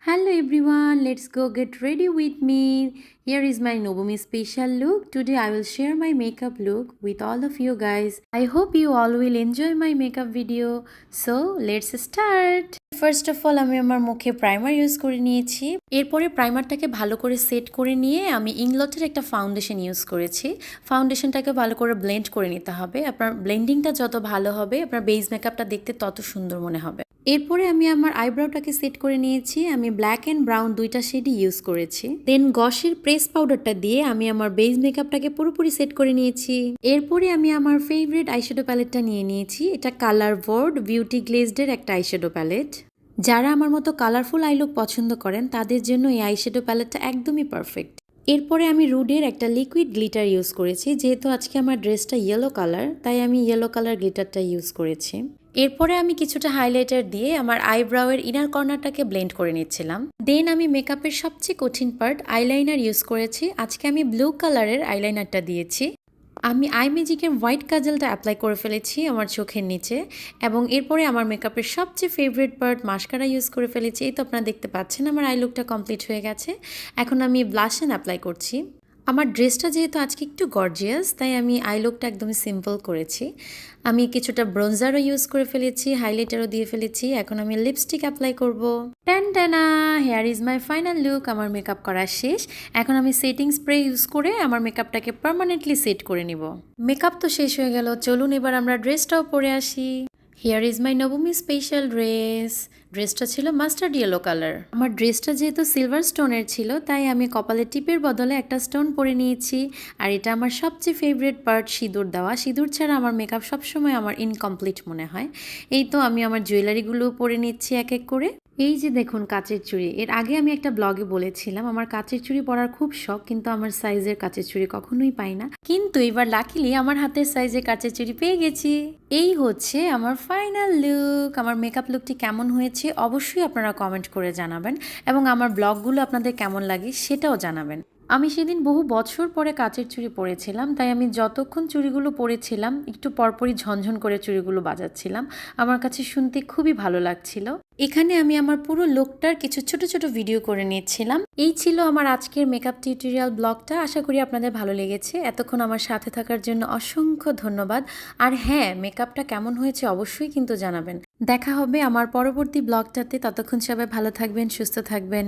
Hello everyone, let's go get ready with me. Here is my Nobumi special look. Today I will share my makeup look with all of you guys. I hope you all will enjoy my makeup video. So let's start. First of all আমি আমার মুখে primer use করে নিয়েছি। এরপরে প্রাইমারটাকে ভালো করে set করে নিয়ে আমি ইংলটের একটা ফাউন্ডেশন ইউজ করেছি। ফাউন্ডেশনটাকে ভালো করে ব্লেন্ড করে নিতে হবে। আপনার ব্লেন্ডিংটা যত ভালো হবে আপনার বেস মেকআপটা দেখতে তত সুন্দর মনে হবে। এরপরে আমি আমার আইব্রাউটাকে সেট করে নিয়েছি। আমি ব্ল্যাক অ্যান্ড ব্রাউন দুইটা শেডই ইউজ করেছি। দেন গসের প্রেস পাউডারটা দিয়ে আমি আমার বেস মেকআপটাকে পুরোপুরি সেট করে নিয়েছি। এরপরে আমি আমার ফেভারিট আইশ্যাডো প্যালেটটা নিয়ে নিয়েছি। এটা কালার ভোর্ড বিউটি গ্লেজডের একটা আইশ্যাডো প্যালেট। যারা আমার মতো কালারফুল আই লুক পছন্দ করেন তাদের জন্য এই আইশ্যাডো প্যালেটটা একদমই পারফেক্ট। এরপরে আমি রুডের একটা লিকুইড গ্লিটার ইউজ করেছি। যেহেতু আজকে আমার ড্রেসটা ইয়েলো কালার তাই আমি ইয়েলো কালার গ্লিটারটা ইউজ করেছি। এরপরে আমি কিছুটা হাইলাইটার দিয়ে আমার আইব্রাউয়ের ইনার কর্নারটাকে ব্লেন্ড করে নিচ্ছিলাম। দেন আমি মেকআপের সবচেয়ে কঠিন পার্ট আইলাইনার ইউজ করেছি। আজকে আমি ব্লু কালারের আইলাইনারটা দিয়েছি। আমি আই ম্যাজিকের হোয়াইট কাজলটা অ্যাপ্লাই করে ফেলেছি আমার চোখের নিচে এবং এরপরে আমার মেকআপের সবচেয়ে ফেভারিট পার্ট মাস্কারা ইউজ করে ফেলেছি। এই তো আপনারা দেখতে পাচ্ছেন আমার আই লুকটা কমপ্লিট হয়ে গেছে। এখন আমি ব্লাশ অ্যাপ্লাই করছি। আমার ড্রেসটা যেহেতু আজকে একটু গর্জিয়াস তাই আমি আই লুকটা একদমই সিম্পল করেছি। আমি কিছুটা ব্রোঞ্জারও ইউজ করে ফেলেছি, হাইলাইটারও দিয়ে ফেলেছি। এখন আমি লিপস্টিক অ্যাপ্লাই করব। ট্যান ট্যানা, here is my final look. আমার মেকআপ করা শেষ। এখন আমি সেটিং স্প্রে ইউজ করে আমার মেকআপটাকে পার্মানেন্টলি সেট করে নিব। মেকআপ তো শেষ হয়ে গেল, চলুন এবার আমরা ড্রেসটাও পরে আসি। হিয়ার ইজ মাই নবমী স্পেশাল ড্রেস। ড্রেসটা ছিল মাস্টার্ড ইয়েলো কালার। আমার ড্রেসটা যেহেতু সিলভার স্টোনের ছিল তাই আমি কপালে টিপের বদলে একটা স্টোন পরে নিয়েছি। আর এটা আমার সবচেয়ে ফেভারিট পার্ট, সিঁদুর দেওয়া। সিঁদুর ছাড়া আমার মেকআপ সবসময় আমার ইনকমপ্লিট মনে হয়। এই তো আমি আমার জুয়েলারিগুলো পরে নিচ্ছি এক এক করে। এই যে দেখুন কাচের চুড়ি। এর আগে আমি একটা ব্লগে বলেছিলাম আমার কাচের চুড়ি পরার খুব শখ, কিন্তু আমার সাইজের কাচের চুড়ি কখনোই পাই না। কিন্তু এবার লাকিলি আমার হাতের সাইজের কাচের চুড়ি পেয়ে গেছি। এই হচ্ছে আমার ফাইনাল লুক। আমার মেকআপ লুকটি কেমন হয়েছে অবশ্যই আপনারা কমেন্ট করে জানাবেন এবং আমার ব্লগগুলো আপনাদের কেমন লাগে সেটাও জানাবেন। আমি সেদিন বহু বছর পরে কাচের চুড়ি পরেছিলাম তাই আমি যতক্ষণ চুড়িগুলো পরেছিলাম একটু পরপরই ঝনঝন করে চুড়িগুলো বাজাচ্ছিলাম। আমার কাছে শুনতে খুবই ভালো লাগছিল। এখানে আমি আমার পুরো লুকটার কিছু ছোট ছোট ভিডিও করে নিয়েছিলাম। এই ছিল আমার আজকের মেকআপ টিউটোরিয়াল ব্লগটা। আশা করি আপনাদের ভালো লেগেছে। এতক্ষণ আমার সাথে থাকার জন্য অসংখ্য ধন্যবাদ। আর হ্যাঁ, মেকআপটা কেমন হয়েছে অবশ্যই কিন্তু জানাবেন। দেখা হবে আমার পরবর্তী ব্লগটাতে। ততক্ষণ সবাই ভালো থাকবেন, সুস্থ থাকবেন।